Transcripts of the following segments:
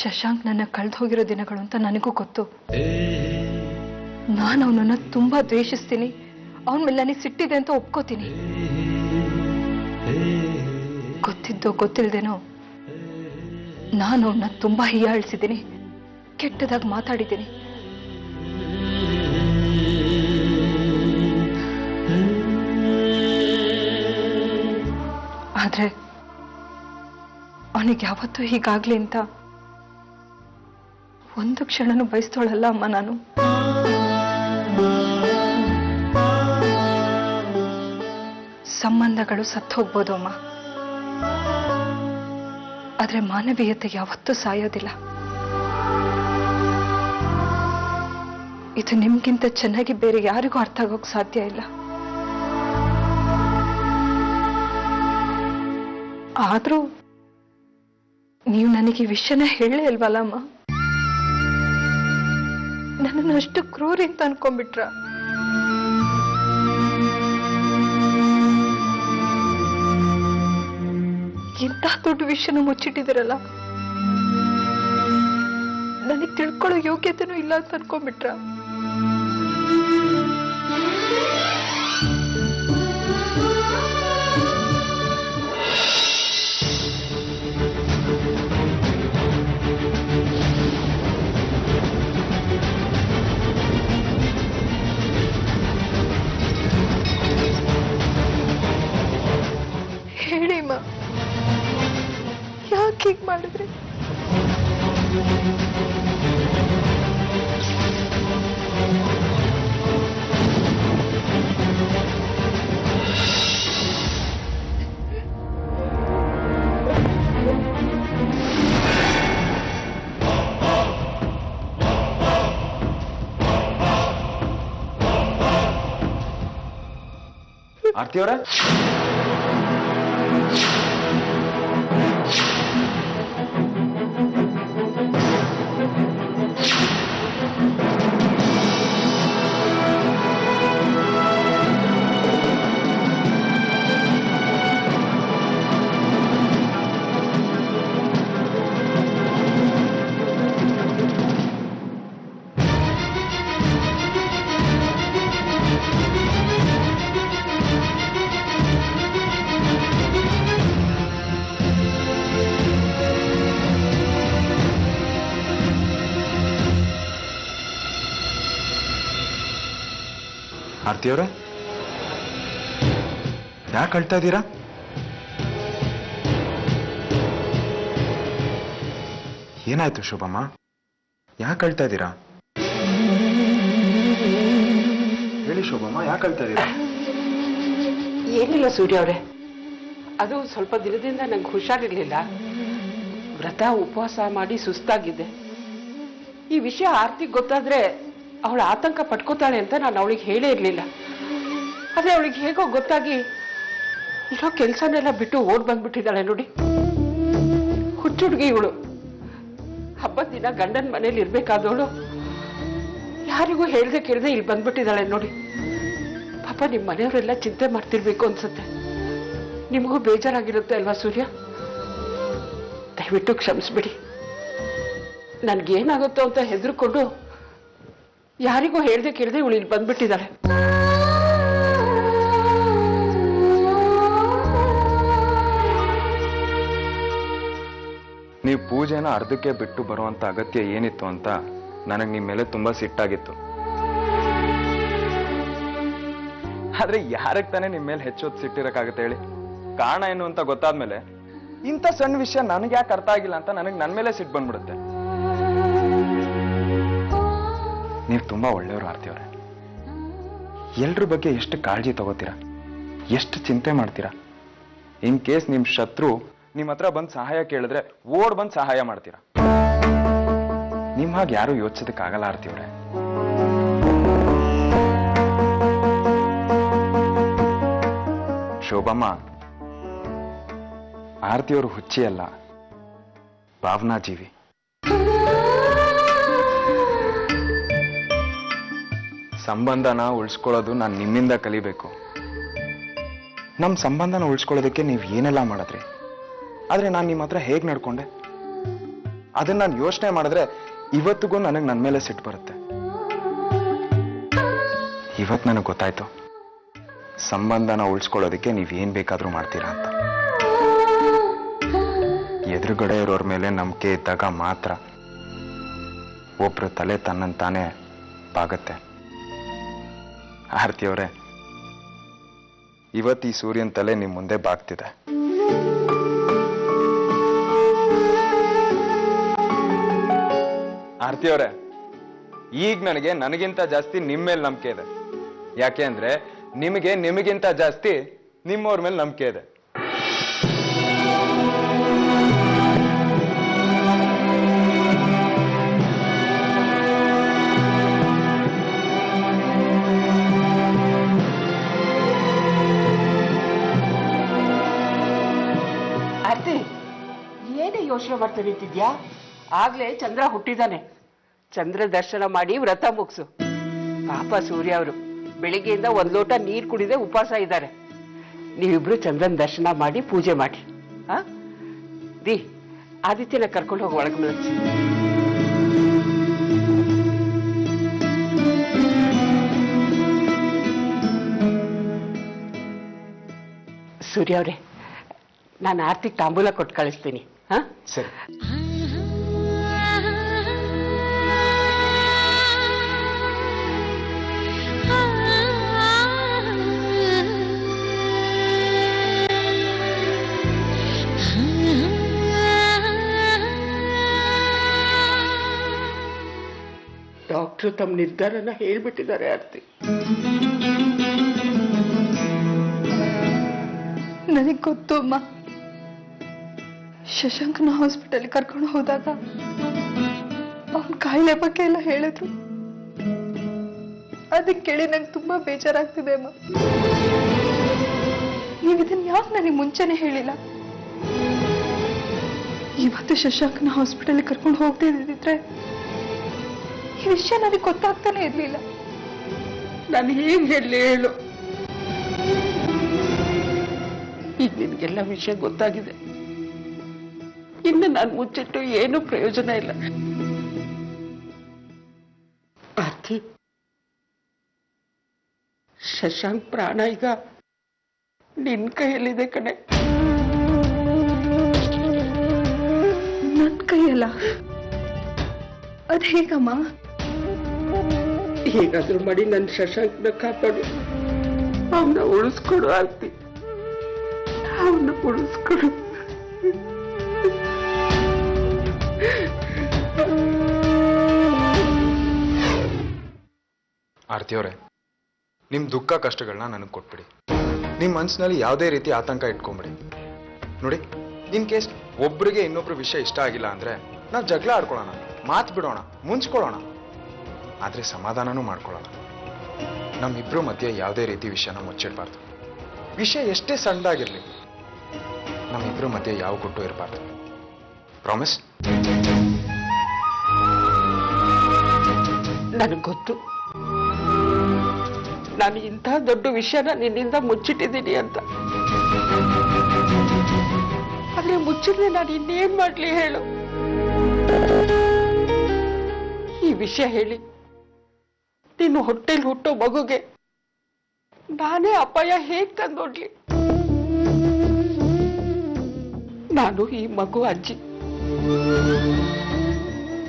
ಶಶಾಂಕ್ ನನ್ನ ಕಳೆದು ಹೋಗಿರೋ ದಿನಗಳು ಅಂತ ನನಗೂ ಗೊತ್ತು. ನಾನು ಅವನನ್ನ ತುಂಬಾ ದ್ವೇಷಿಸ್ತೀನಿ. ಅವನ ಮೇಲೆ ನನಗೆ ಸಿಟ್ಟಿದೆ ಅಂತ ಒಪ್ಕೋತೀನಿ. ಗೊತ್ತಿದ್ದೋ ಗೊತ್ತಿಲ್ದೇನೋ ನಾನು ಅವನ್ನ ತುಂಬಾ ಹೀಯಾಳಿಸಿದ್ದೀನಿ, ಕೆಟ್ಟದಾಗಿ ಮಾತಾಡಿದ್ದೀನಿ. ಆದ್ರೆ ಅವನಿಗೆ ಯಾವತ್ತೂ ಹೀಗಾಗ್ಲಿ ಅಂತ ಒಂದು ಕ್ಷಣನೂ ಬಯಸ್ತೋಳಲ್ಲ ಅಮ್ಮ ನಾನು. ಸಂಬಂಧಗಳು ಸತ್ತು ಹೋಗ್ಬೋದು ಅಮ್ಮ, ಆದ್ರೆ ಮಾನವೀಯತೆ ಯಾವತ್ತೂ ಸಾಯೋದಿಲ್ಲ. ಇದು ನಿಮ್ಗಿಂತ ಚೆನ್ನಾಗಿ ಬೇರೆ ಯಾರಿಗೂ ಅರ್ಥ ಆಗೋಕ್ ಸಾಧ್ಯ ಇಲ್ಲ. ಆದ್ರೂ ನೀವು ನನಗೆ ಈ ವಿಷಯನ ಹೇಳೇ ಇಲ್ವಲ್ಲ ಅಮ್ಮ. ನನ್ನನ್ನು ಅಷ್ಟು ಕ್ರೂರಿ ಅಂತ ಅನ್ಕೊಂಡ್ಬಿಟ್ರ? ಇಂಥ ದೊಡ್ಡ ವಿಷಯನ ಮುಚ್ಚಿಟ್ಟಿದಿರಲ್ಲ, ನನಗೆ ತಿಳ್ಕೊಳ್ಳೋ ಯೋಗ್ಯತೆನೂ ಇಲ್ಲ ಅಂತ ಅನ್ಕೊಂಡ್ಬಿಟ್ರ? ಹೇಳಿ ಅಮ್ಮ, ಯಾಕೆ ಹೀಗೆ ಮಾಡಿದ್ರಿ? ಆರ್ತಿ ಅವರ ಆರ್ತಿಯವರೇ, ಯಾಕೆ ಅಳ್ತಾ ಇದ್ದೀರಾ? ಏನಾಯ್ತು ಶುಭಮ್ಮ, ಯಾಕೆ ಅಳ್ತಾ ಇದ್ದೀರಾ? ಹೇಳಿ ಶುಭಮ್ಮ, ಯಾಕೆ ಅಳ್ತಾ ಇದ್ದೀರಾ? ಏನಿಲ್ಲ ಸೂರ್ಯ ಅವರೇ, ಅದು ಸ್ವಲ್ಪ ದಿನದಿಂದ ನಂಗೆ ಹುಷಾರಿರ್ಲಿಲ್ಲ. ವ್ರತ ಉಪವಾಸ ಮಾಡಿ ಸುಸ್ತಾಗಿದ್ದೆ. ಈ ವಿಷಯ ಆರ್ತಿಗೆ ಗೊತ್ತಾದ್ರೆ ಅವಳು ಆತಂಕ ಪಟ್ಕೋತಾಳೆ ಅಂತ ನಾನು ಅವಳಿಗೆ ಹೇಳೇ ಇರಲಿಲ್ಲ. ಆದ್ರೆ ಅವಳಿಗೆ ಹೇಗೋ ಗೊತ್ತಾಗಿ ಇರೋ ಕೆಲಸನೆಲ್ಲ ಬಿಟ್ಟು ಓಡ್ ಬಂದ್ಬಿಟ್ಟಿದ್ದಾಳೆ ನೋಡಿ. ಹುಚ್ಚುಡ್ಗಿ ಇವಳು. ಹಬ್ಬದ ದಿನ ಗಂಡನ ಮನೇಲಿ ಇರ್ಬೇಕಾದವಳು ಯಾರಿಗೂ ಹೇಳ್ದೆ ಕೇಳ್ದೆ ಇಲ್ಲಿ ಬಂದ್ಬಿಟ್ಟಿದ್ದಾಳೆ ನೋಡಿ. ಪಾಪ ನಿಮ್ಮ ಮನೆಯವರೆಲ್ಲ ಚಿಂತೆ ಮಾಡ್ತಿರ್ಬೇಕು ಅನ್ಸುತ್ತೆ. ನಿಮಗೂ ಬೇಜಾರಾಗಿರುತ್ತೆ ಅಲ್ವಾ ಸೂರ್ಯ? ದಯವಿಟ್ಟು ಕ್ಷಮಿಸ್ಬಿಡಿ. ನನ್ಗೇನಾಗುತ್ತೋ ಅಂತ ಹೆದರ್ಕೊಂಡು ಯಾರಿಗೂ ಹೇಳ್ದೆ ಕೇಳ್ದೆ ಇವಳು ಇಲ್ಲಿ ಬಂದ್ಬಿಟ್ಟಿದ್ದಾಳೆ. ನೀವು ಪೂಜೆನ ಅರ್ಧಕ್ಕೆ ಬಿಟ್ಟು ಬರುವಂತ ಅಗತ್ಯ ಏನಿತ್ತು ಅಂತ ನನಗೆ ನಿಮ್ಮ ಮೇಲೆ ತುಂಬಾ ಸಿಟ್ಟಾಗಿತ್ತು. ಆದ್ರೆ ಯಾರಿಗೆ ತಾನೇ ನಿಮ್ಮ ಮೇಲೆ ಹೆಚ್ಚೊತ್ತು ಸಿಟ್ಟಿರಕ್ಕಾಗತ್ತೆ ಹೇಳಿ? ಕಾರಣ ಏನು ಅಂತ ಗೊತ್ತಾದ್ಮೇಲೆ ಇಂಥ ಸಣ್ಣ ವಿಷಯ ನನಗೆ ಯಾಕೆ ಅರ್ಥ ಆಗಿಲ್ಲ ಅಂತ ನನಗೆ ನನ್ನ ಮೇಲೆ ಸಿಟ್ಟು ಬಂದ್ಬಿಡುತ್ತೆ. ನೀವು ತುಂಬಾ ಒಳ್ಳೆಯವರು ಆರ್ತಿಯವ್ರೆ. ಎಲ್ರ ಬಗ್ಗೆ ಎಷ್ಟು ಕಾಳಜಿ ತಗೋತೀರಾ, ಎಷ್ಟು ಚಿಂತೆ ಮಾಡ್ತೀರಾ. ಇನ್ ಕೇಸ್ ನಿಮ್ ಶತ್ರು ನಿಮ್ಮ ಹತ್ರ ಬಂದು ಸಹಾಯ ಕೇಳಿದ್ರೆ ಓಡ್ ಬಂದು ಸಹಾಯ ಮಾಡ್ತೀರಾ. ನಿಮ್ ಹಾಗೆ ಯಾರು ಯೋಚಿಸೋದಕ್ಕಾಗಲ್ಲ ಆರ್ತಿಯವ್ರೆ. ಶೋಭಮ್ಮ, ಆರ್ತಿಯವರು ಹುಚ್ಚಿ ಅಲ್ಲ, ಭಾವನಾ ಜೀವಿ. ಸಂಬಂಧನ ಉಳಿಸ್ಕೊಳ್ಳೋದು ನಾನು ನಿಮ್ಮಿಂದ ಕಲಿಬೇಕು. ನಮ್ಮ ಸಂಬಂಧನ ಉಳಿಸ್ಕೊಳ್ಳೋದಕ್ಕೆ ನೀವು ಏನೆಲ್ಲ ಮಾಡಿದ್ರಿ, ಆದರೆ ನಾನು ನಿಮ್ಮ ಹತ್ರ ಹೇಗೆ ನಡ್ಕೊಂಡೆ ಅದನ್ನ ನಾನು ಯೋಚನೆ ಮಾಡಿದ್ರೆ ಇವತ್ತಿಗೂ ನನಗೆ ನನ್ನ ಮೇಲೆ ಸಿಟ್ಟು ಬರುತ್ತೆ. ಇವತ್ತು ನನಗೆ ಗೊತ್ತಾಯ್ತು ಸಂಬಂಧನ ಉಳಿಸ್ಕೊಳ್ಳೋದಕ್ಕೆ ನೀವೇನ್ ಬೇಕಾದ್ರೂ ಮಾಡ್ತೀರಾ ಅಂತ. ಎದುರುಗಡೆ ಇರೋರ ಮೇಲೆ ನಂಬಿಕೆ ಇದ್ದಾಗ ಮಾತ್ರ ಒಬ್ರ ತಲೆ ತನ್ನಂತಾನೆ ಬಾಗತ್ತೆ. ಆರತಿಯವರೇ, ಇವತ್ತು ಈ ಸೂರ್ಯನ ತಲೆ ನಿಮ್ ಮುಂದೆ ಬಾಗ್ತಿದೆ. ಆರತಿಯವರೇ, ಈಗ ನನಗಿಂತ ಜಾಸ್ತಿ ನಿಮ್ಮ ಮೇಲೆ ನಂಬಿಕೆ ಇದೆ. ಯಾಕೆ ಅಂದ್ರೆ ನಿಮಗಿಂತ ಜಾಸ್ತಿ ನಿಮ್ಮವ್ರ ಮೇಲೆ ನಂಬಿಕೆ ಇದೆ. ಆರ್ತಿ, ಏನೇ ಯೋಚನೆ ಮಾಡ್ತಾ ನಿಂತಿದ್ಯಾ? ಆಗ್ಲೇ ಚಂದ್ರ ಹುಟ್ಟಿದಾನೆ. ಚಂದ್ರ ದರ್ಶನ ಮಾಡಿ ವ್ರತ ಮುಗಿಸು. ಪಾಪ ಸೂರ್ಯ ಅವರು ಬೆಳಿಗ್ಗೆಯಿಂದ 1 ಲೋಟ ನೀರು ಕುಡಿದೇ ಉಪವಾಸ ಇದ್ದಾರೆ. ನೀವಿಬ್ರು ಚಂದ್ರನ ದರ್ಶನ ಮಾಡಿ ಪೂಜೆ ಮಾಡಿ. ದಿ ಆದಿತ್ಯನ ಕರ್ಕೊಂಡು ಹೋಗಿ ಒಳಗೆ ಮಲಗಿಸಿ. ಸೂರ್ಯ ಅವರೇ, ನಾನು ಆರ್ತಿಗೆ ತಾಂಬೂಲ ಕೊಟ್ಟು ಕಳಿಸ್ತೀನಿ. ಸರಿ. ಡಾಕ್ಟ್ರು ತಮ್ಮ ನಿರ್ಧಾರನ ಹೇಳ್ಬಿಟ್ಟಿದ್ದಾರೆ ಆರ್ತಿ. ನನಗೆ ಗೊತ್ತು ಅಮ್ಮ. ಶಶಾಂಕನ ಹಾಸ್ಪಿಟಲ್ ಕರ್ಕೊಂಡು ಹೋದಾಗ ಅವನ ಕಾಯಿಲೆ ಬಗ್ಗೆ ಎಲ್ಲ ಹೇಳಿದ್ರು. ಅದಕ್ಕೆ ಕೇಳಿ ನಂಗೆ ತುಂಬಾ ಬೇಜಾರಾಗ್ತಿದೆ ಅಮ್ಮ. ನೀವು ಇದನ್ನ ಯಾಕೆ ನನಗೆ ಮುಂಚೆನೆ ಹೇಳಿಲ್ಲ? ಇವತ್ತು ಶಶಾಂಕನ ಹಾಸ್ಪಿಟಲ್ ಕರ್ಕೊಂಡು ಹೋಗದೆ ಇದ್ದಿದ್ರೆ ಈ ವಿಷಯ ನನಗೆ ಗೊತ್ತಾಗ್ತಾನೆ ಇರ್ಲಿಲ್ಲ. ನಾನು ಹೇಗೆ ಹೇಳಿ ಹೇಳು? ಈಗ ನಿನ್ಗೆಲ್ಲ ವಿಷಯ ಗೊತ್ತಾಗಿದೆ. ಇನ್ನು ನಾನು ಮುಚ್ಚಿಟ್ಟು ಏನೂ ಪ್ರಯೋಜನ ಇಲ್ಲ. ಆರ್ತಿ, ಶಶಾಂಕ್ ಪ್ರಾಣ ಈಗ ನಿನ್ ಕೈಯಲ್ಲಿದೆ ಕಣೆ. ನನ್ನ ಕೈಯಲ್ಲ. ಅದ್ ಹೇಗಮ್ಮ? ಹೇಗಾದ್ರೂ ಮಾಡಿ ನನ್ನ ಶಶಾಂಕ್ನ ಕಾಪಾಡು. ಅವನ್ನ ಉಳಿಸ್ಕೊಡು ಆರ್ತಿ, ಅವನ್ನ ಉಳಿಸ್ಕೊಡು. ಆರತಿಯವರೇ, ನಿಮ್ ದುಃಖ ಕಷ್ಟಗಳನ್ನ ನನಗೆ ಕೊಟ್ಬಿಡಿ. ನಿಮ್ ಮನ್ಸಿನಲ್ಲಿ ಯಾವುದೇ ರೀತಿ ಆತಂಕ ಇಟ್ಕೊಂಬಿಡಿ. ನೋಡಿ, ಇನ್ ಕೇಸ್ ಒಬ್ರಿಗೆ ಇನ್ನೊಬ್ರು ವಿಷಯ ಇಷ್ಟ ಆಗಿಲ್ಲ ಅಂದ್ರೆ ನಾವು ಜಗಳ ಆಡ್ಕೊಳ್ಳೋಣ, ಮಾತು ಬಿಡೋಣ, ಮುನ್ಸ್ಕೊಳ್ಳೋಣ. ಆದ್ರೆ ಸಮಾಧಾನನೂ ಮಾಡ್ಕೊಳ್ಳೋಣ. ನಮ್ಮಿಬ್ರು ಮಧ್ಯೆ ಯಾವುದೇ ರೀತಿ ವಿಷಯನ ಮುಚ್ಚಿಡ್ಬಾರ್ದು. ವಿಷಯ ಎಷ್ಟೇ ಸಣ್ಣದಾಗಿರ್ಲಿ, ನಮ್ಮಿಬ್ರು ಮಧ್ಯೆ ಯಾವ ಗುಟ್ಟು ಇರಬಾರ್ದು. ಪ್ರಾಮಿಸ್? ನನಗೆ ಗೊತ್ತು ನಾನು ಇಂಥ ದೊಡ್ಡ ವಿಷಯನ ನಿನ್ನಿಂದ ಮುಚ್ಚಿಟ್ಟಿದ್ದೀನಿ ಅಂತ. ಆದ್ರೆ ಮುಚ್ಚಿದ್ರೆ ನಾನು ಇನ್ನೇನ್ ಮಾಡ್ಲಿ ಹೇಳು? ಈ ವಿಷಯ ಹೇಳಿ ನಿನ್ನ ಹೊಟ್ಟೆಲ್ ಹುಟ್ಟೋ ಮಗುಗೆ ನಾನೇ ಅಪಾಯ ಹೇಗ್ ತಂದೊಡ್ಲಿ? ನಾನು ಈ ಮಗು ಅಜ್ಜಿ.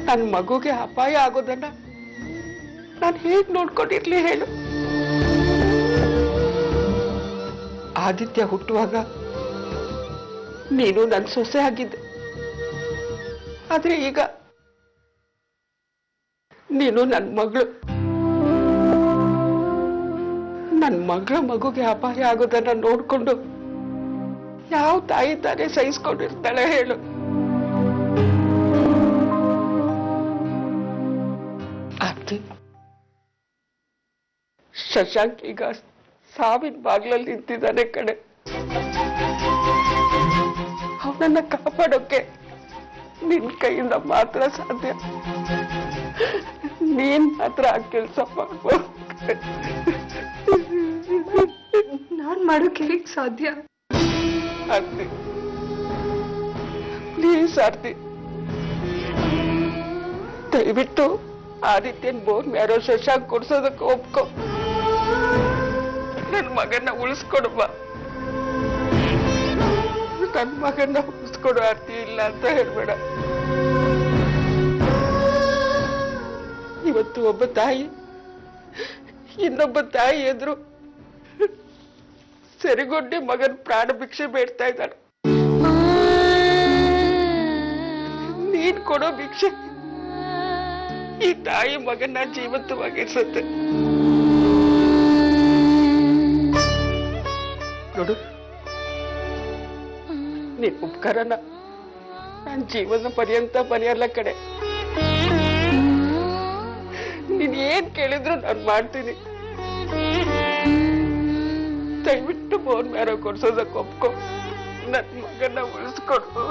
ನನ್ನ ಮಗುಗೆ ಅಪಾಯ ಆಗೋದನ್ನ ನಾನು ಹೇಗ್ ನೋಡ್ಕೊಂಡಿರ್ಲಿ ಹೇಳು? ಆದಿತ್ಯ ಹುಟ್ಟುವಾಗ ನೀನು ನನ್ನ ಸೊಸೆ ಆಗಿದ್ದೆ. ಆದ್ರೆ ಈಗ ನೀನು ನನ್ನ ಮಗಳು. ನನ್ನ ಮಗಳ ಮಗುಗೆ ಅಪಾಯ ಆಗೋದನ್ನ ನೋಡ್ಕೊಂಡು ಯಾವ ತಾಯಿ ತಾನೇ ಸಹಿಸ್ಕೊಂಡಿರ್ತಾಳೆ ಹೇಳು? ಆರ್ತಿ, ಶಶಾಂಕ್ ಈಗ ಸಾವಿನ ಬಾಗ್ಲಲ್ಲಿ ನಿಂತಿದ್ದಾನೆ ಕಣೆ. ಅವನನ್ನ ಕಾಪಾಡೋಕೆ ನಿನ್ ಕೈಯಿಂದ ಮಾತ್ರ ಸಾಧ್ಯ. ನೀನ್ ಮಾತ್ರ ಆ ಕೆಲಸ ಮಾಡ್ಬೋದು. ನಾನ್ ಮಾಡೋಕೆ ಹೇಗೆ ಸಾಧ್ಯ? ಆರ್ತಿ, ಪ್ಲೀಸ್ ಆರ್ತಿ, ದಯವಿಟ್ಟು ಆದಿತ್ಯನ್ ಬೋನ್ ಯಾರೋ ಶಶಾಂಕ್ ಕೊಡ್ಸೋದಕ್ಕೆ ಒಪ್ಕೊ. ನನ್ನ ಮಗನ್ನ ಉಳಿಸ್ಕೊಡುವ, ನನ್ನ ಮಗನ್ನ ಉಳಿಸ್ಕೊಡು ಆರ್ತಿ, ಇಲ್ಲ ಅಂತ ಹೇಳ್ಬೇಡ. ಇವತ್ತು ಒಬ್ಬ ತಾಯಿ ಇನ್ನೊಬ್ಬ ತಾಯಿ ಎದುರು ಸರಿಗೊಂಡೆ ಮಗನ್ ಪ್ರಾಣ ಭಿಕ್ಷೆ ಬೇಡ್ತಾ ಇದ್ದಾಳೆ. ನೀನ್ ಕೊಡೋ ಭಿಕ್ಷೆ ಈ ತಾಯಿ ಮಗನ್ನ ಜೀವಂತವಾಗಿರ್ಸತ್ತೆ. ನೋಡು, ನೀನ್ ಉಪಕಾರನ ನನ್ನ ಜೀವನ ಪರ್ಯಂತ ಮರೆಯಲ್ಲ ಕಡೆ. ನೀನ್ ಏನ್ ಕೇಳಿದ್ರು ನಾನು ಮಾಡ್ತೀನಿ. ದಯವಿಟ್ಟು ಬೋನ್ ಮ್ಯಾರೋ ಕೊಡ್ಸೋದಕ್ಕೆ ಒಪ್ಕೊ. ನನ್ನ ಮಗನ ಉಳಿಸ್ಕೊಡು,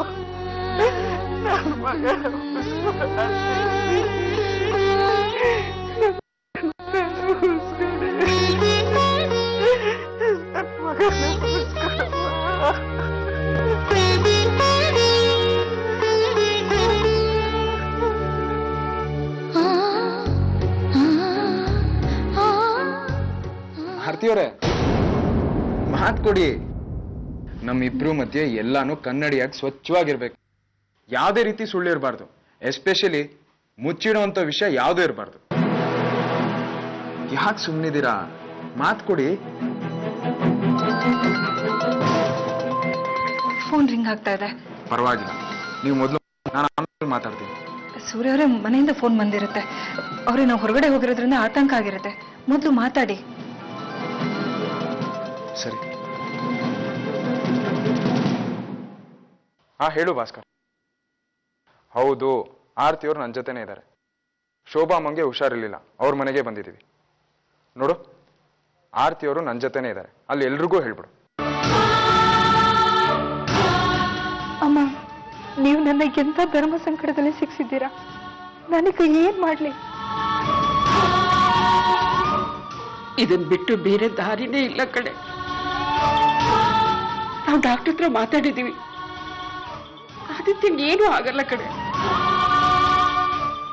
ನನ್ನ ಮಗನ ಉಳಿಸ್ಕೊಡು. ಭಾರತೀಯವರೇ, ಮಾತು ಕೊಡಿ. ನಮ್ಮಿಬ್ರು ಮಧ್ಯೆ ಎಲ್ಲಾನು ಕನ್ನಡಿಯಾಗಿ ಸ್ವಚ್ಛವಾಗಿರ್ಬೇಕು. ಯಾವುದೇ ರೀತಿ ಸುಳ್ಳು ಇರಬಾರ್ದು. ಎಸ್ಪೆಷಲಿ ಮುಚ್ಚಿಡುವಂತ ವಿಷಯ ಯಾವುದೂ ಇರಬಾರ್ದು. ಯಾಕೆ ಸುಮ್ಮನಿದ್ದೀರಾ? ಮಾತು ಕೊಡಿ. ಫೋನ್ ರಿಂಗ್ ಆಗ್ತಾ ಇದೆ. ಪರವಾಗಿಲ್ಲ, ನೀವು ಮೊದಲು, ನಾನು ಆಮೇಲೆ ಮಾತಾಡ್ತೀನಿ. ಸೂರ್ಯ ಅವರೇ, ಮನೆಯಿಂದ ಫೋನ್ ಬಂದಿರುತ್ತೆ. ಅವ್ರಿಗೆ ನಾವು ಹೊರಗಡೆ ಹೋಗಿರೋದ್ರಿಂದ ಆತಂಕ ಆಗಿರುತ್ತೆ. ಮೊದಲು ಮಾತಾಡಿ. ಸರಿ. ಹೇಳು ಭಾಸ್ಕರ್. ಹೌದು, ಆರ್ತಿಯವ್ರು ನನ್ನ ಜೊತೆನೇ ಇದ್ದಾರೆ. ಶೋಭಾ ಅಮ್ಮಂಗೆ ಹುಷಾರಿರ್ಲಿಲ್ಲ, ಅವ್ರ ಮನೆಗೆ ಬಂದಿದ್ದೀವಿ. ನೋಡು, ಆರ್ತಿಯವರು ನನ್ನ ಜೊತೆನೇ ಇದ್ದಾರೆ. ಅಲ್ಲಿ ಎಲ್ರಿಗೂ ಹೇಳ್ಬಿಡು. ಅಮ್ಮ, ನೀವು ನನ್ನ ಎಂತ ಧರ್ಮ ಸಂಕಟದಲ್ಲಿ ಸಿಕ್ಕಿಸಿದ್ದೀರಾ. ನನಗೆ ಏನ್ ಮಾಡ್ಲಿ? ಇದನ್ ಬಿಟ್ಟು ಬೇರೆ ದಾರಿನೇ ಇಲ್ಲ ಕಡೆ. ನಾವು ಡಾಕ್ಟರ್ ಹತ್ರ ಮಾತಾಡಿದೀವಿ. ಆದಿತ್ಯನ್ ಏನೂ ಆಗಲ್ಲ ಕಡೆ.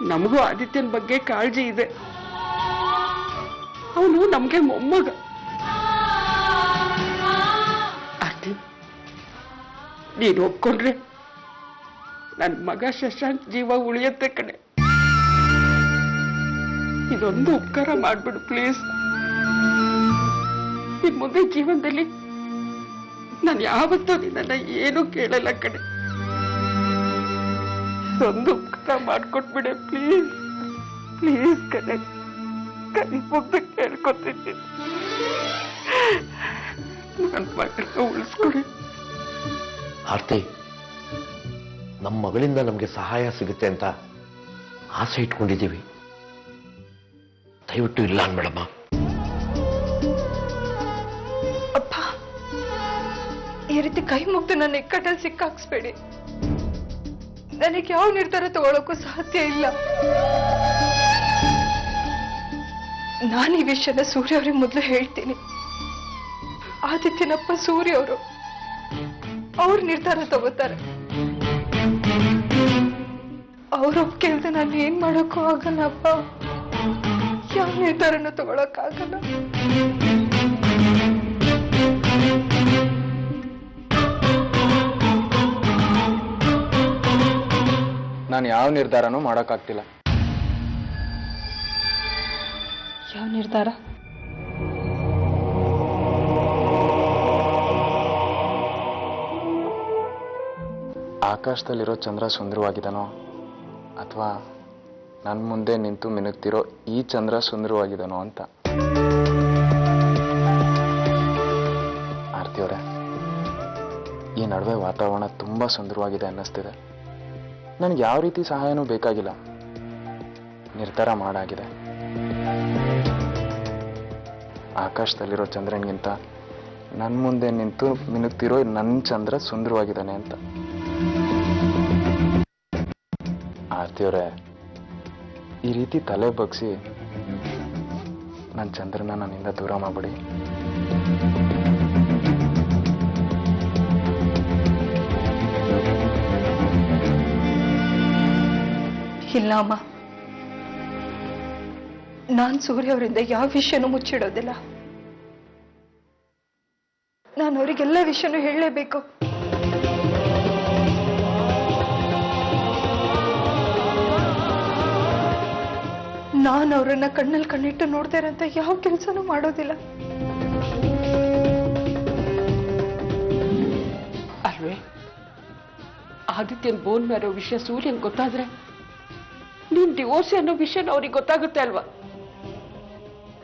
ನಮಗೂ ಆದಿತ್ಯನ್ ಬಗ್ಗೆ ಕಾಳಜಿ ಇದೆ. ಅವನು ನಮ್ಗೆ ಮೊಮ್ಮಗ. ಆರ್ತಿ, ನೀನು ಒಪ್ಕೊಂಡ್ರೆ ನನ್ನ ಮಗ ಶಶಾಂಕ್ ಜೀವ ಉಳಿಯತ್ತೆ ಕಡೆ. ಇದೊಂದು ಉಪಕಾರ ಮಾಡ್ಬಿಡು ಪ್ಲೀಸ್. ಇನ್ ಮುಂದೆ ಜೀವನದಲ್ಲಿ ನಾನು ಯಾವತ್ತೂ ನಿನ್ನ ಏನೂ ಕೇಳಲ್ಲ ಕಡೆ. ಒಂದು ಉಪಕಾರ ಮಾಡ್ಕೊಟ್ಬಿಡೆ ಪ್ಲೀಸ್, ಪ್ಲೀಸ್ ಕಡೆ. ಕೈ ಮುಗ್ದು ಕೇಳ್ಕೊತೀನಿ, ನನ್ನ ಮಗನ ಉಳಿಸ್ಕೊಡಿ. ಆರ್ತಿ, ನಮ್ಮ ಮಗಳಿಂದ ನಮಗೆ ಸಹಾಯ ಸಿಗುತ್ತೆ ಅಂತ ಆಸೆ ಇಟ್ಕೊಂಡಿದ್ದೀವಿ. ದಯವಿಟ್ಟು ಇಲ್ಲ ಅನ್ಬೇಡಮ್ಮ. ಅಪ್ಪ, ಈ ರೀತಿ ಕೈ ಮುಗ್ದು ನನ್ನ ಇಕ್ಕಟ್ಟಲ್ಲಿ ಸಿಕ್ಕಾಕ್ಸ್ಬೇಡಿ. ನನಗೆ ಯಾವ ನಿರ್ಧಾರ ತಗೊಳ್ಳೋಕ್ಕೂ ಸಾಧ್ಯ ಇಲ್ಲ. ನಾನು ಈ ವಿಷಯನ ಸೂರ್ಯ ಅವ್ರಿಗೆ ಮೊದಲು ಹೇಳ್ತೀನಿ. ಆದಿತ್ಯನಪ್ಪ ಸೂರ್ಯ ಅವರು ಅವ್ರ ನಿರ್ಧಾರ ತಗೋತಾರೆ. ಅವ್ರ ಒಪ್ಪಿಗೆ ಇಲ್ದೆ ನಾನು ಏನ್ ಮಾಡೋಕ್ಕೂ ಆಗಲ್ಲ ಅಪ್ಪ. ಯಾವ ನಿರ್ಧಾರನೂ ತಗೊಳಕ್ಕಾಗಲ್ಲ. ನಾನು ಯಾವ ನಿರ್ಧಾರನೂ ಮಾಡೋಕ್ಕಾಗ್ತಿಲ್ಲ. ಯಾವ ನಿರ್ಧಾರ? ಆಕಾಶದಲ್ಲಿರೋ ಚಂದ್ರ ಸುಂದರವಾಗಿದ್ದಾನೋ ಅಥವಾ ನನ್ನ ಮುಂದೆ ನಿಂತು ಮಿನುಗ್ತಿರೋ ಈ ಚಂದ್ರ ಸುಂದರವಾಗಿದ್ದಾನೋ ಅಂತ. ಆರ್ತಿಯವರೇ, ಈ ನಡುವೆ ವಾತಾವರಣ ತುಂಬ ಸುಂದರವಾಗಿದೆ ಅನ್ನಿಸ್ತಿದೆ. ನನಗೆ ಯಾವ ರೀತಿ ಸಹಾಯನೂ ಬೇಕಾಗಿಲ್ಲ. ನಿರ್ಧಾರ ಮಾಡಾಗಿದೆ. ಆಕಾಶದಲ್ಲಿರೋ ಚಂದ್ರನಿಗಿಂತ ನನ್ನ ಮುಂದೆ ನಿಂತು ಮಿನುಗ್ತಿರೋ ನನ್ನ ಚಂದ್ರ ಸುಂದರವಾಗಿದ್ದಾನೆ ಅಂತ. ಆರ್ತಿಯವರೇ, ಈ ರೀತಿ ತಲೆ ಬಗ್ಸಿ ನನ್ನ ಚಂದ್ರನ ನನ್ನಿಂದ ದೂರ ಮಾಡ್ಬಿಡಿ. ಇಲ್ಲ ಅಮ್ಮ, ನಾನ್ ಸೂರ್ಯ ಅವರಿಂದ ಯಾವ ವಿಷಯನೂ ಮುಚ್ಚಿಡೋದಿಲ್ಲ. ನಾನು ಅವರಿಗೆಲ್ಲ ವಿಷಯನೂ ಹೇಳಲೇಬೇಕು. ನಾನು ಅವರನ್ನ ಕಣ್ಣಲ್ಲಿ ಕಣ್ಣಿಟ್ಟು ನೋಡ್ತೇನೆ ಅಂತ ಯಾವ ಕೆಲಸನೂ ಮಾಡೋದಿಲ್ಲ. ಅಲ್ವೇ, ಆದಿತ್ಯನ್ ಬೋನ್ ಮ್ಯಾರೋ ವಿಷಯ ಸೂರ್ಯನ್ ಗೊತ್ತಾದ್ರೆ ನೀನ್ ಡಿವೋರ್ಸ್ ಅನ್ನೋ ವಿಷಯ ಅವ್ರಿಗೆ ಗೊತ್ತಾಗುತ್ತೆ ಅಲ್ವಾ?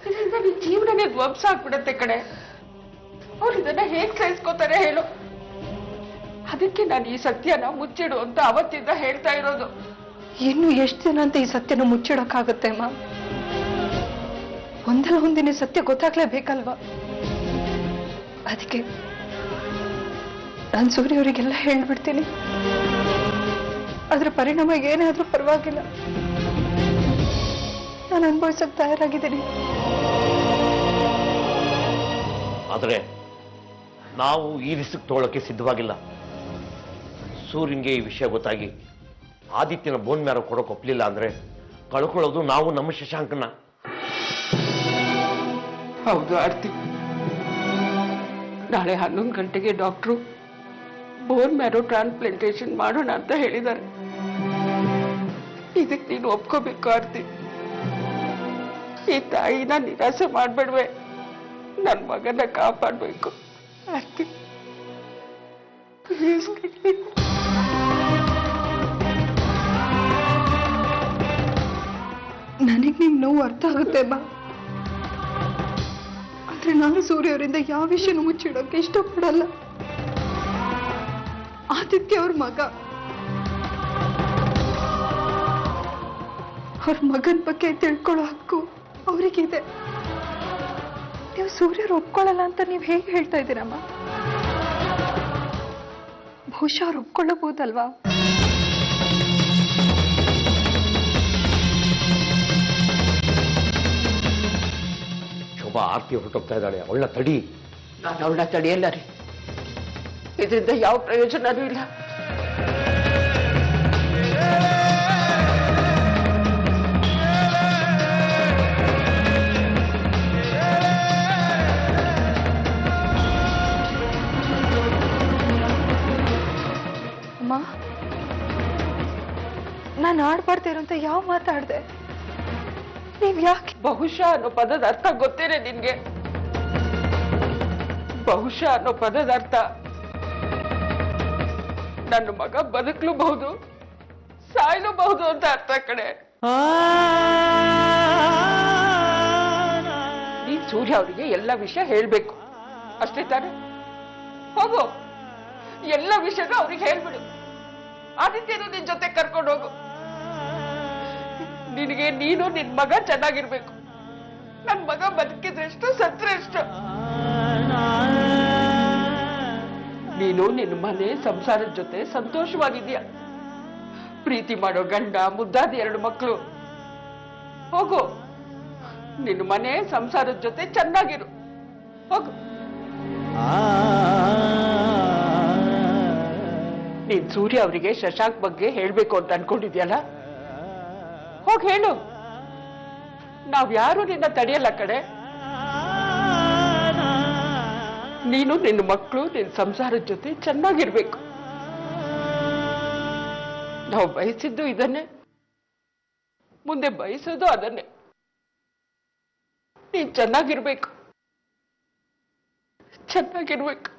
ಇದರಿಂದ ನಿನ್ ಜೀವನನೇ ಧ್ವಂಸ ಆಗ್ಬಿಡತ್ತೆ ಕಡೆ. ಅವ್ರು ಇದನ್ನ ಹೇಗ್ ಸಹಿಸ್ಕೋತಾರೆ ಹೇಳು? ಅದಕ್ಕೆ ನಾನು ಈ ಸತ್ಯನ ಮುಚ್ಚಿಡು ಅಂತ ಅವತ್ತಿಂದ ಹೇಳ್ತಾ ಇರೋದು. ಇನ್ನು ಎಷ್ಟು ದಿನ ಅಂತ ಈ ಸತ್ಯನ ಮುಚ್ಚಿಡಕ್ಕಾಗತ್ತೆ ಅಮ್ಮ? ಒಂದಲ್ಲ ಒಂದಿನ ಸತ್ಯ ಗೊತ್ತಾಗ್ಲೇಬೇಕಲ್ವಾ? ಅದಕ್ಕೆ ನಾನು ಸೂರ್ಯ ಅವರಿಗೆಲ್ಲ ಹೇಳ್ಬಿಡ್ತೀನಿ. ಅದ್ರ ಪರಿಣಾಮ ಏನೇ ಆದ್ರೂ ಪರವಾಗಿಲ್ಲ, ನಾನು ಅನುಭವಿಸಕ್ ತಯಾರಾಗಿದ್ದೀನಿ. ಆದರೆ ನಾವು ಈ ರಿಸ್ಕ್ ತಗೊಳ್ಳೋಕೆ ಸಿದ್ಧವಾಗಿಲ್ಲ. ಸೂರ್ಯನ್ಗೆ ಈ ವಿಷಯ ಗೊತ್ತಾಗಿ ಆದಿತ್ಯನ ಬೋನ್ ಮ್ಯಾರೋ ಕೊಡೋಕೆ ಒಪ್ಪಲಿಲ್ಲ ಅಂದ್ರೆ ಕಳ್ಕೊಳ್ಳೋದು ನಾವು ನಮ್ಮ ಶಶಾಂಕನ. ಹೌದು ಆರ್ತಿ, ನಾಳೆ 11 ಗಂಟೆಗೆ ಡಾಕ್ಟ್ರು ಬೋನ್ ಮ್ಯಾರೋ ಟ್ರಾನ್ಸ್ಪ್ಲಾಂಟೇಶನ್ ಮಾಡೋಣ ಅಂತ ಹೇಳಿದ್ದಾರೆ. ಇದಕ್ಕೆ ನೀನು ಒಪ್ಕೋಬೇಕು ಆರ್ತಿ. ಈ ತಾಯಿನ ನಿರಾಸೆ ಮಾಡ್ಬೇಡ್ವೆ, ನನ್ನ ಮಗನ ಕಾಪಾಡಬೇಕು ಆರ್ತಿ. ಪ್ಲೀಸ್. ನನಗೆ ನಿಮ್ ನೋವು ಅರ್ಥ ಆಗುತ್ತೆ ಬಾ, ಆದ್ರೆ ನಾನು ಸೂರ್ಯ ಅವರಿಂದ ಯಾವ ವಿಷಯನೂ ಮುಚ್ಚಿಡೋಕೆ ಇಷ್ಟಪಡಲ್ಲ. ಆದಿತ್ಯ ಅವ್ರ ಮಗ, ಅವ್ರ ಮಗನ ಬಗ್ಗೆ ತಿಳ್ಕೊಳ್ಳೋ ಹಕ್ಕು ಅವರಿಗಿದೆ. ನೀವು ಸೂರ್ಯರು ಒಪ್ಕೊಳ್ಳಲ್ಲ ಅಂತ ನೀವು ಹೇಗೆ ಹೇಳ್ತಾ ಇದ್ದೀರಮ್ಮ? ಬಹುಶಃ ಅವ್ರು ಒಪ್ಕೊಳ್ಳಬಹುದಲ್ವಾ? ಶೋಭಾ, ಆರ್ತಿ ಹೊರಟೋಗ್ತಾ ಇದ್ದಾಳೆ, ಅವಳನ್ನ ತಡಿ. ನಾನು ಅವಳನ್ನ ತಡೆಯಲ್ಲ ರೀ. ಇದರಿಂದ ಯಾವ ಪ್ರಯೋಜನನೂ ಇಲ್ಲ. ಅಮ್ಮ, ನಾನು ಆಡ್ಬಾರ್ದಿರೋ ಅಂತ ಯಾವ ಮಾತಾಡ್ದೆ? ನೀವ್ ಯಾಕೆ? ಬಹುಶಃ ಅನ್ನೋ ಪದದ ಅರ್ಥ ಗೊತ್ತೇನೆ ನಿನ್ಗೆ? ಬಹುಶಃ ಅನ್ನೋ ಪದದ ಅರ್ಥ ನನ್ನ ಮಗ ಬದುಕಲೂಬಹುದು, ಸಾಯಲೂಬಹುದು ಅಂತ ಅರ್ಥ ಕಡೆ. ನೀನ್ ಸೂರ್ಯ ಅವರಿಗೆ ಎಲ್ಲ ವಿಷಯ ಹೇಳ್ಬೇಕು, ಅಷ್ಟೇ ತಾನೆ? ಹೋಗು, ಎಲ್ಲ ವಿಷಯನೂ ಅವ್ರಿಗೆ ಹೇಳ್ಬಿಡು. ಆದಿತ್ಯನು ನಿನ್ ಜೊತೆ ಕರ್ಕೊಂಡು ಹೋಗು. ನಿನಗೆ ನೀನು ನಿನ್ ಮಗ ಚೆನ್ನಾಗಿರ್ಬೇಕು. ನನ್ ಮಗ ಬದುಕಿದ್ರೆಷ್ಟು, ಸತ್ರೆಷ್ಟು. ನೀನು ನಿನ್ನ ಮನೆ ಸಂಸಾರದ ಜೊತೆ ಸಂತೋಷವಾಗಿದ್ಯಾ, ಪ್ರೀತಿ ಮಾಡೋ ಗಂಡ, ಮುದ್ದಾದ 2 ಮಕ್ಕಳು. ಹೋಗು, ನಿನ್ನ ಮನೆ ಸಂಸಾರದ ಜೊತೆ ಚೆನ್ನಾಗಿರು. ಹೋಗು. ನೀನ್ ಸೂರ್ಯ ಅವರಿಗೆ ಶಶಾಂಕ್ ಬಗ್ಗೆ ಹೇಳ್ಬೇಕು ಅಂತ ಅನ್ಕೊಂಡಿದ್ಯಲ್ಲ, ಹೋಗಿ ಹೇಳು. ನಾವ್ಯಾರು ನಿನ್ನ ತಡೆಯಲ್ಲ ಕಡೆ. ನೀನು ನಿನ್ನ ಮಕ್ಕಳು ನಿನ್ನ ಸಂಸಾರದ ಜೊತೆ ಚೆನ್ನಾಗಿರ್ಬೇಕು. ನಾವು ಬಯಸಿದ್ದು ಇದನ್ನೇ, ಮುಂದೆ ಬಯಸೋದು ಅದನ್ನೇ. ನೀನ್ ಚೆನ್ನಾಗಿರ್ಬೇಕು, ಚೆನ್ನಾಗಿರ್ಬೇಕು.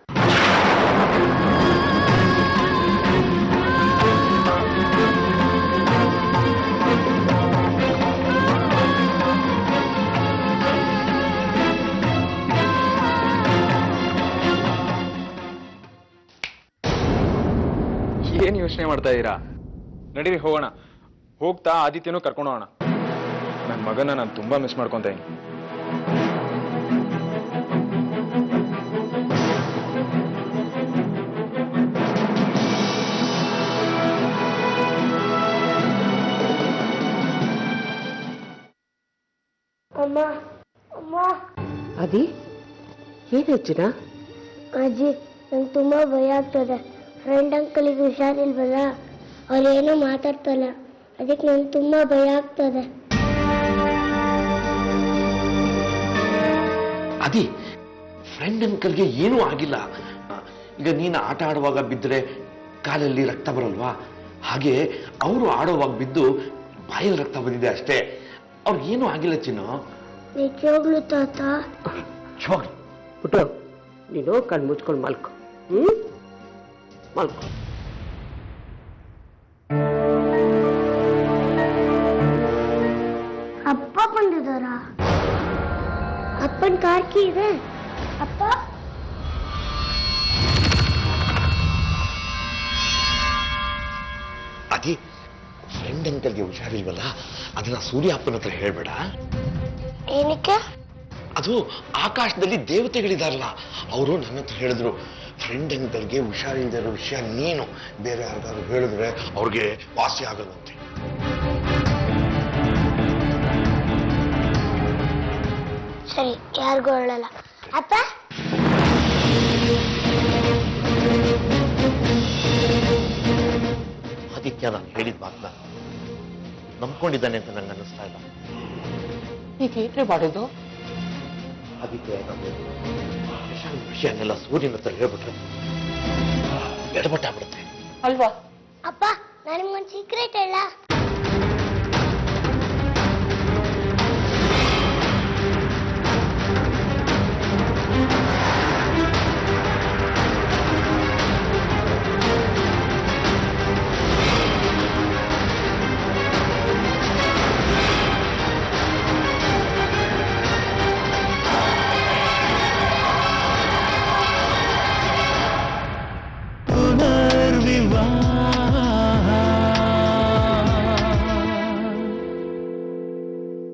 ಏನ್ ಯೋಚನೆ ಮಾಡ್ತಾ ಇದ್ದೀರಾ? ನಡೀರಿ ಹೋಗೋಣ. ಹೋಗ್ತಾ ಆದಿತ್ಯನೂ ಕರ್ಕೊಂಡು ಹೋಗೋಣ. ನನ್ನ ಮಗನ ನಾನು ತುಂಬಾ ಮಿಸ್ ಮಾಡ್ಕೊಂತ ಇದ್ದೀನಿ. ಅಮ್ಮ ಅಮ್ಮ ಅದಿ ಏನಾಯ್ತಿನ? ಅಜ್ಜಿ, ನಂಗೆ ತುಂಬಾ ಭಯ ಆಗ್ತದೆ. ಫ್ರೆಂಡ್ ಅಂಕಲಿಗೆ ಹುಷಾರಿಲ್ವಲ್ಲ, ಅವ್ರೇನೋ ಮಾತಾಡ್ತಲ್ಲ. ಅದಕ್ಕೆ ನನಗೆ ತುಂಬಾ ಭಯ ಆಗ್ತದೆ. ಅದಿ ಫ್ರೆಂಡ್ ಅಂಕಲ್ಗೆ ಏನೂ ಆಗಿಲ್ಲ. ಈಗ ನೀನು ಆಟ ಆಡುವಾಗ ಬಿದ್ದರೆ ಕಾಲಲ್ಲಿ ರಕ್ತ ಬರಲ್ವಾ, ಹಾಗೆ ಅವರು ಆಡುವಾಗ ಬಿದ್ದು ಬಾಯಲ್ಲಿ ರಕ್ತ ಬಂದಿದೆ ಅಷ್ಟೇ. ಅವ್ರಿಗೇನೂ ಆಗಿಲ್ಲ ಚಿನ್ನು. ನಿಜವಾಗ್ಲು ತಾತ? ಶೋಕ್ ಪುಟ್ಟು, ನೀನು ಕಣ್ಣು ಮುಚ್ಕೊಂಡು ಮಲ್ಕೊ. ಮಲ್ಕೊ. ಅಪ್ಪ ಬಂದಿದಾರ? ಅಪ್ಪನ ಕಾರ್ ಕೀ ಇದೆ. ಅಪ್ಪ ಅದಿ ಫ್ರೆಂಡ್ ಅಂಕಲ್ಗೆ ಹುಷಾರಿಲ್ವಲ್ಲ, ಅದನ್ನ ಸೂರ್ಯ ಅಪ್ಪನ ಹತ್ರ ಹೇಳ್ಬೇಡ. ಏನಕ್ಕೆ? ಅದು ಆಕಾಶದಲ್ಲಿ ದೇವತೆಗಳಿದಾರಲ್ಲ, ಅವರು ನನ್ನ ಹತ್ರ ಹೇಳಿದ್ರು, ಫ್ರೆಂಡ್ ಅಂಕಲ್ಗೆ ಹುಷಾರಿಲ್ಲದೆ ಇರೋ ವಿಷಯ ನೀನು ಬೇರೆ ಯಾರಿಗಾದ್ರು ಹೇಳಿದ್ರೆ ಅವ್ರಿಗೆ ವಾಸಿ ಆಗಲ್ಲಂತೆ. ಸರಿ, ಯಾರಿಗೂ ಹೇಳಲ್ಲ. ಅಪ್ಪ ಆದಿತ್ಯ ನಾನು ಹೇಳಿದ ಮಾತನ್ನ ನಂಬ್ಕೊಂಡಿದ್ದಾನೆ ಅಂತ ನಂಗೆ ಅನ್ನಿಸ್ತಾ ಇಲ್ಲ. ಈಗ ಏನ್ರಿ ಮಾಡೋದು? ಆದಿತ್ಯ ವಿಷಯನೆಲ್ಲ ಸೂರ್ಯನ ಹತ್ರ ಹೇಳ್ಬಿಟ್ರೆ ಎಡಬಟ್ಟಾಗ್ಬಿಡುತ್ತೆ ಅಲ್ವಾ? ಅಪ್ಪ, ನಾನು ನಿಮ್ಗೊಂದು ಸೀಕ್ರೆಟ್ ಹೇಳ. पुनर्विवाह